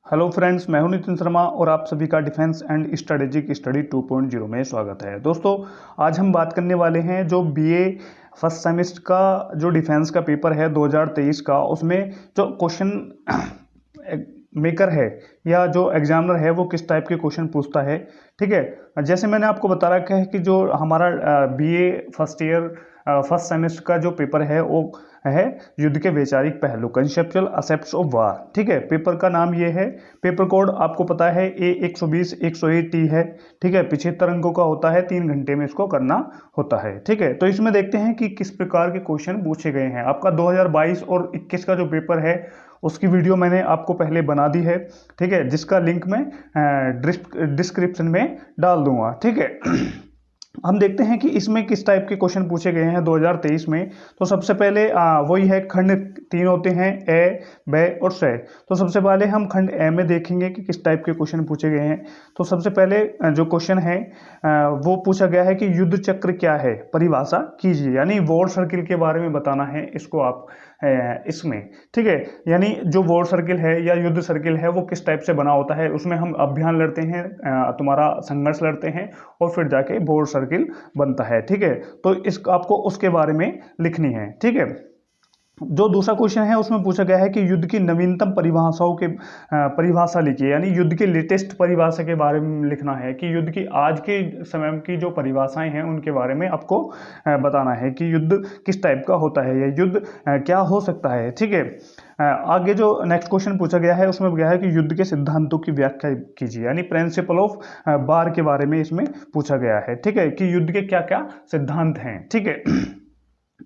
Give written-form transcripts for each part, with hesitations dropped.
Hello friends, मैं हूं नितिन शर्मा और आप सभी का डिफेंस एंड स्ट्रेटेजिक स्टडी 2.0 में स्वागत है। दोस्तों, आज हम बात करने वाले हैं जो बीए फर्स्ट सेमेस्टर का जो डिफेंस का पेपर है 2023 का, उसमें जो क्वेश्चन मेकर है या जो एग्जामिनर है वो किस टाइप के क्वेश्चन पूछता है। ठीक है, जैसे मैंने आपको बता रखा है कि जो हमारा BA first year first semester का जो पेपर है वो है युद्ध के वैचारिक पहलू, कंसेप्चुअल एस्पेक्ट्स ऑफ वार। ठीक है, पेपर का नाम ये है। पेपर कोड आपको पता है A120 101T है। ठीक है, 75 अंकों का होता है, 3 घंटे में इसको करना होता है। ठीक है, तो इसमें देखते हैं कि किस प्रकार के क्वेश्चन पूछे गए हैं। आपका 2022 और 21 का जो पेपर है उसकी वीडियो मैंने आपको पहले बना दी है। ठीक है, जिसका लिंक मैं डिस्क्रिप्शन में डाल दूंगा। ठीक है, हम देखते हैं कि इसमें किस टाइप के क्वेश्चन पूछे गए हैं 2023 में। तो सबसे पहले वही है, खंड 3 होते हैं, ए, ब और स। तो सबसे पहले हम खंड ए में देखेंगे कि किस टाइप के क्वेश्चन पूछे गए हैं। तो सबसे पहले जो क्वेश्चन है वो पूछा गया है कि युद्ध चक्र क्या है, परिभाषा कीजिए। यानी वॉर सर्किल के बारे में बताना है इसको आप इसमें। ठीक है, यानी जो वॉर सर्किल है या युद्ध सर्किल है वो किस टाइप से बना होता है। उसमें हम अभियान लड़ते हैं, तुम्हारा संघर्ष लड़ते हैं और फिर जाके वॉर सर्किल बनता है। ठीक है, तो इस आपको उसके बारे में लिखनी है। ठीक है, जो दूसरा क्वेश्चन है उसमें पूछा गया है कि युद्ध की नवीनतम परिभाषाओं के परिभाषा लिखिए। यानी युद्ध के लेटेस्ट परिभाषा के बारे में लिखना है कि युद्ध की आज के समय की जो परिभाषाएं हैं उनके बारे में आपको बताना है कि युद्ध किस टाइप का होता है या युद्ध क्या हो सकता है। ठीक है, आगे जो नेक्स्ट क्वेश्चन पूछा गया है उसमें गया है कि युद्ध के सिद्धांतों की व्याख्या कीजिए। यानी प्रिंसिपल ऑफ वार के बारे में इसमें पूछा गया है। ठीक है, कि युद्ध के क्या क्या सिद्धांत हैं। ठीक है,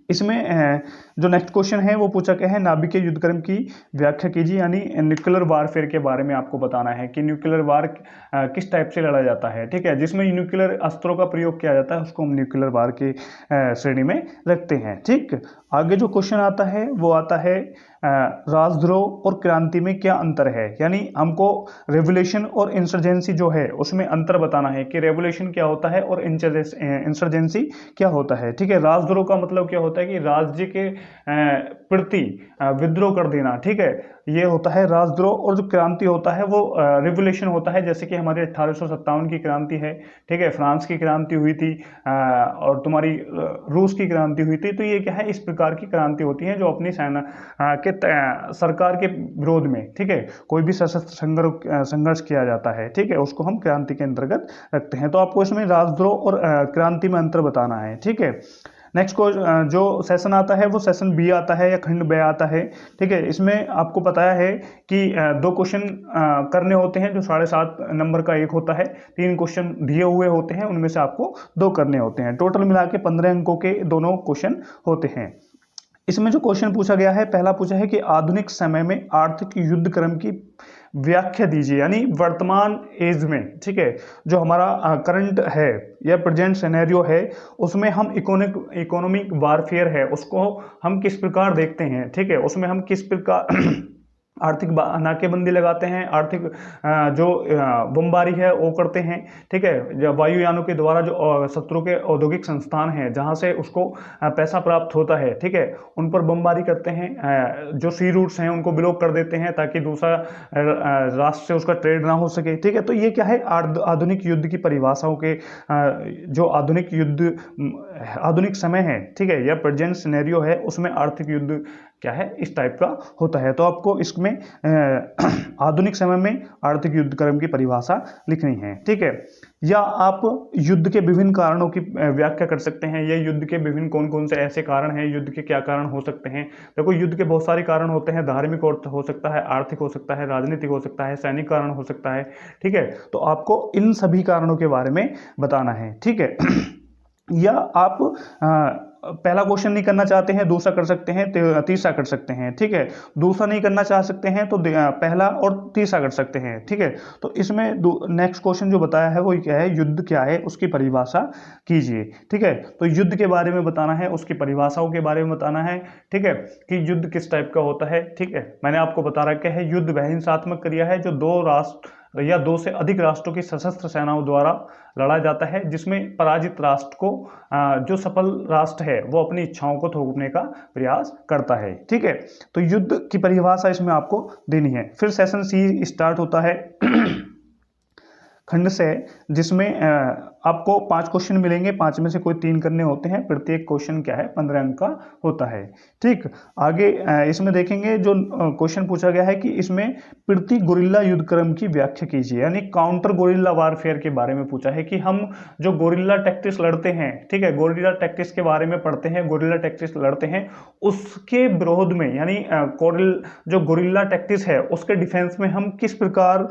इसमें जो नेक्स्ट क्वेश्चन है वो पूछा गया है नाभिकीय युद्धक्रम की व्याख्या कीजिए। यानी न्यूक्लियर वारफेयर के बारे में आपको बताना है कि न्यूक्लियर वार किस टाइप से लड़ा जाता है। ठीक है, जिसमें न्यूक्लियर अस्त्रों का प्रयोग किया जाता है उसको हम न्यूक्लियर वार की श्रेणी में रखते हैं। ठीक, आगे जो क्वेश्चन आता है वो आता है राजद्रोह और क्रांति में क्या अंतर है। यानी हमको रेवोल्यूशन और इंसर्जेंसी जो है उसमें अंतर बताना है कि रेवोल्यूशन क्या होता है और इंसर्जेंसी क्या होता है। ठीक है, राजद्रोह का मतलब क्या होता है कि राज्य के प्रति विद्रोह कर देना। ठीक है, ये होता है राजद्रोह। और जो क्रांति होता है वो रिवोल्यूशन होता है, जैसे कि हमारी 1857 की क्रांति है। ठीक है, फ्रांस की क्रांति हुई थी और तुम्हारी रूस की क्रांति हुई थी। तो ये क्या है, इस प्रकार की क्रांति होती है जो अपनी सेना के सरकार के विरोध में, ठीक है, कोई भी सशस्त्र संघर्ष किया जाता है। ठीक है, उसको हम क्रांति के अंतर्गत रखते हैं। तो आपको इसमें राजद्रोह और क्रांति में अंतर बताना है। ठीक है, नेक्स्ट को जो सेशन आता है वो सेशन बी आता है या खंड बे आता है। ठीक है, इसमें आपको बताया है कि 2 क्वेश्चन करने होते हैं जो 7.5 नंबर का एक होता है। 3 क्वेश्चन दिए हुए होते हैं, उनमें से आपको 2 करने होते हैं। टोटल मिला के 15 अंकों के दोनों क्वेश्चन होते हैं। इसमें जो क्वेश्चन पूछा गया है, पहला पूछा है कि आधुनिक समय में आर्थिक युद्ध क्रम की व्याख्या दीजिए। यानी वर्तमान एज में, ठीक है, जो हमारा करंट है या प्रेजेंट सिनेरियो है उसमें हम इकोनॉमिक वारफेयर है उसको हम किस प्रकार देखते हैं। ठीक है, उसमें हम किस प्रकार आर्थिक नाकेबंदी लगाते हैं, आर्थिक जो बमबारी है वो करते हैं। ठीक है, जब वायुयानों के द्वारा जो शत्रु के औद्योगिक संस्थान हैं जहां से उसको पैसा प्राप्त होता है, ठीक है, उन पर बमबारी करते हैं। जो सी रूट्स हैं उनको ब्लॉक कर देते हैं ताकि दूसरा राष्ट्र से उसका ट्रेड ना हो सके। ठीक है, तो ये क्या है, आधुनिक युद्ध की परिभाषाओं के जो आधुनिक समय है, ठीक है, या प्रेजेंट सिनेरियो है उसमें आर्थिक युद्ध क्या है, इस टाइप का होता है। तो आपको इसमें आधुनिक समय में आर्थिक युद्ध क्रम की परिभाषा लिखनी है। ठीक है, या आप युद्ध के विभिन्न कारणों की व्याख्या कर सकते हैं। या युद्ध के विभिन्न कौन कौन से ऐसे कारण हैं, युद्ध के क्या कारण हो सकते हैं। देखो, युद्ध के बहुत सारे कारण होते हैं, धार्मिक हो सकता है, आर्थिक हो सकता है, राजनीतिक हो सकता है, सैनिक कारण हो सकता है। ठीक है, तो आपको इन सभी कारणों के बारे में बताना है। ठीक है, या आप पहला क्वेश्चन नहीं करना चाहते हैं, दूसरा कर सकते हैं, तीसरा कर सकते हैं। ठीक है, दूसरा नहीं करना चाह सकते हैं तो पहला और तीसरा कर सकते हैं। ठीक है, तो इसमें नेक्स्ट क्वेश्चन जो बताया है वो क्या है, युद्ध क्या है उसकी परिभाषा कीजिए। ठीक है, तो युद्ध के बारे में बताना है, उसकी परिभाषाओं के बारे में बताना है। ठीक है, कि युद्ध किस टाइप का होता है। ठीक है, मैंने आपको बता रखा है युद्ध वह हिंसात्मक क्रिया है जो 2 राष्ट्र या 2 से अधिक राष्ट्रों की सशस्त्र सेनाओं द्वारा लड़ा जाता है, जिसमें पराजित राष्ट्र को जो सफल राष्ट्र है वो अपनी इच्छाओं को थोपने का प्रयास करता है। ठीक है, तो युद्ध की परिभाषा इसमें आपको देनी है। फिर सेशन सी स्टार्ट होता है खंड से, जिसमें आपको 5 क्वेश्चन मिलेंगे, 5 में से कोई 3 करने होते हैं। प्रत्येक क्वेश्चन क्या है 15 अंक का होता है। ठीक, आगे इसमें देखेंगे जो क्वेश्चन पूछा गया है कि इसमें पृथ्वी गोरिल्ला युद्ध क्रम की व्याख्या कीजिए, यानी काउंटर गोरिल्ला वारफेयर के बारे में पूछा है कि हम जो गोरिल्ला टैक्टिक्स लड़ते हैं, ठीक है, गोरिल्ला टैक्टिक्स के बारे में पढ़ते हैं, गोरिल्ला टैक्टिक्स लड़ते हैं, उसके विरोध में यानी जो गोरिल्ला टैक्टिक्स है उसके डिफेंस में हम किस प्रकार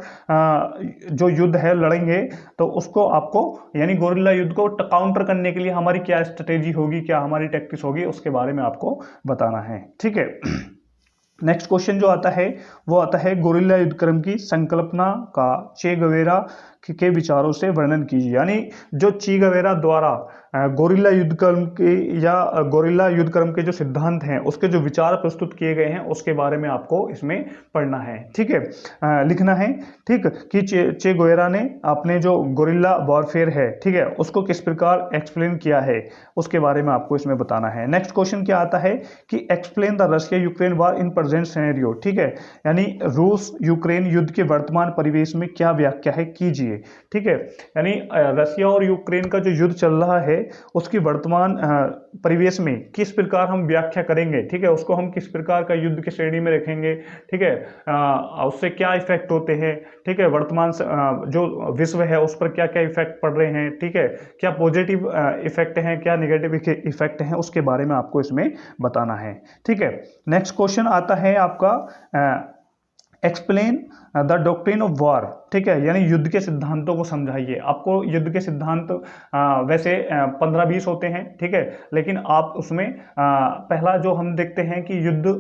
जो युद्ध है लड़ेंगे, तो उसको आपको यानी गोरिल्ला युद्ध को काउंटर करने के लिए हमारी क्या स्ट्रेटेजी होगी, क्या हमारी टैक्टिक्स होगी, उसके बारे में आपको बताना है। ठीक है, नेक्स्ट क्वेश्चन जो आता है वो आता है गोरिल्ला युद्ध क्रम की संकल्पना का चे गवेरा के विचारों से वर्णन कीजिए, यानी जो ची गवेरा द्वारा गोरिल्ला युद्ध क्रम के या गोरिल्ला युद्ध क्रम के जो सिद्धांत हैं उसके जो विचार प्रस्तुत किए गए हैं उसके बारे में आपको इसमें पढ़ना है। ठीक है, लिखना है। ठीक, कि चे गवेरा ने अपने जो गोरिल्ला वॉरफेयर है, ठीक है, उसको किस प्रकार एक्सप्लेन किया है उसके बारे में आपको इसमें बताना है। नेक्स्ट क्वेश्चन क्या आता है कि explain the Russia Ukraine war in present scenario, ठीक है, यानी रूस यूक्रेन युद्ध के वर्तमान परिवेश में क्या व्याख्या है कीजिए। ठीक है, यानी रशिया और यूक्रेन का जो युद्ध चल रहा है उसकी वर्तमान परिवेश में किस प्रकार हम व्याख्या करेंगे, ठीक है, उसको हम किस प्रकार का युद्ध की श्रेणी में रखेंगे, ठीक है, उससे क्या इफेक्ट होते हैं, ठीक है, वर्तमान जो विश्व है उस पर क्या क्या इफेक्ट पड़ रहे हैं, ठीक है, क्या पॉजिटिव इफेक्ट हैं, क्या नेगेटिव इफेक्ट हैं, उसके बारे में आपको इसमें बताना है। ठीक है, नेक्स्ट क्वेश्चन आता है आपका explain the doctrine of war, ठीक है, यानी युद्ध के सिद्धांतों को समझाइए। आपको युद्ध के सिद्धांत वैसे 15-20 होते हैं, ठीक है, लेकिन आप उसमें पहला जो हम देखते हैं कि युद्ध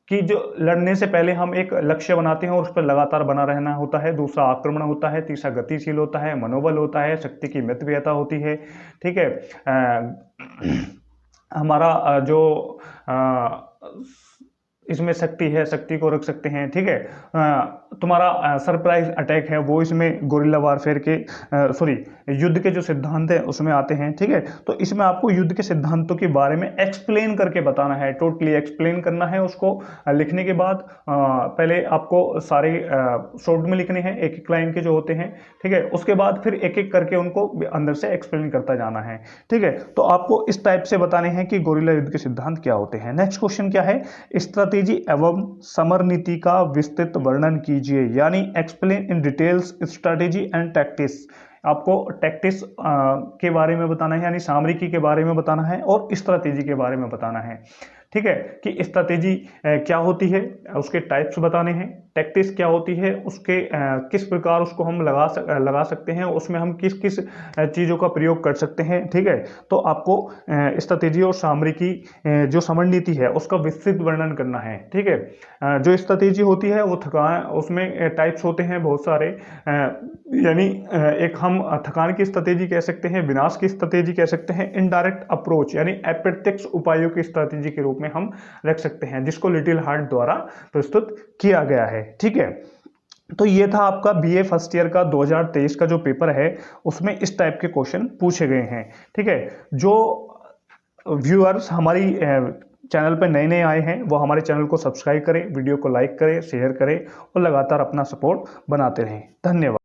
कि जो लड़ने से पहले हम एक लक्ष्य बनाते हैं और उस पर लगातार बना रहना होता है, दूसरा आक्रमण होता है, तीसरा गतिशील होता है, मनोबल होता है, शक्ति की मितव्ययता होती है। ठीक है, हमारा जो इसमें शक्ति है, शक्ति को रख सकते हैं। ठीक है, तुम्हारा सरप्राइज अटैक है वो इसमें गोरिल्ला वारफेयर के युद्ध के जो सिद्धांत हैं उसमें आते हैं। ठीक है, तो इसमें आपको युद्ध के सिद्धांतों के बारे में एक्सप्लेन करके बताना है, टोटली एक्सप्लेन करना है। उसको लिखने के बाद पहले आपको सारे शॉर्ट में लिखने हैं, एक एक लाइन के जो होते हैं। ठीक है, उसके बाद फिर एक एक करके उनको अंदर से एक्सप्लेन करता जाना है। ठीक है, तो आपको इस टाइप से बताने हैं कि गोरिल्ला युद्ध के सिद्धांत क्या होते हैं। नेक्स्ट क्वेश्चन क्या है, स्ट्रैटेजी एवं समर नीति का विस्तृत वर्णन कीजिए, यानी explain in details strategy and tactics. आपको टैक्टिक्स के बारे में बताना है, यानी सामरिकी के बारे में बताना है और स्ट्रैटेजी के बारे में बताना है। ठीक है, कि स्ट्रैटेजी क्या होती है, उसके टाइप्स बताने हैं, टैक्टिक्स क्या होती है, उसके किस प्रकार उसको हम लगा सकते हैं, उसमें हम किस किस चीज़ों का प्रयोग कर सकते हैं। ठीक है, तो आपको स्ट्रैटेजी और सामरिकी जो समर नीति है उसका विस्तृत वर्णन करना है। ठीक है, जो स्ट्रैटेजी होती है वो थकान, उसमें टाइप्स होते हैं बहुत सारे, यानी एक हम थकान की स्ट्रैटेजी कह सकते हैं, विनाश की स्ट्रैटेजी कह सकते हैं, इनडायरेक्ट अप्रोच यानी अप्रत्यक्ष उपायों की स्ट्रैटेजी के रूप में हम रख सकते हैं, जिसको लिटिल हार्ट द्वारा प्रस्तुत किया गया है। ठीक है, तो ये था आपका बीए फर्स्ट ईयर का 2023 का जो पेपर है उसमें इस टाइप के क्वेश्चन पूछे गए हैं। ठीक है, जो व्यूअर्स हमारी चैनल पर नए नए आए हैं वो हमारे चैनल को सब्सक्राइब करें, वीडियो को लाइक करें, शेयर करें और लगातार अपना सपोर्ट बनाते रहें। धन्यवाद।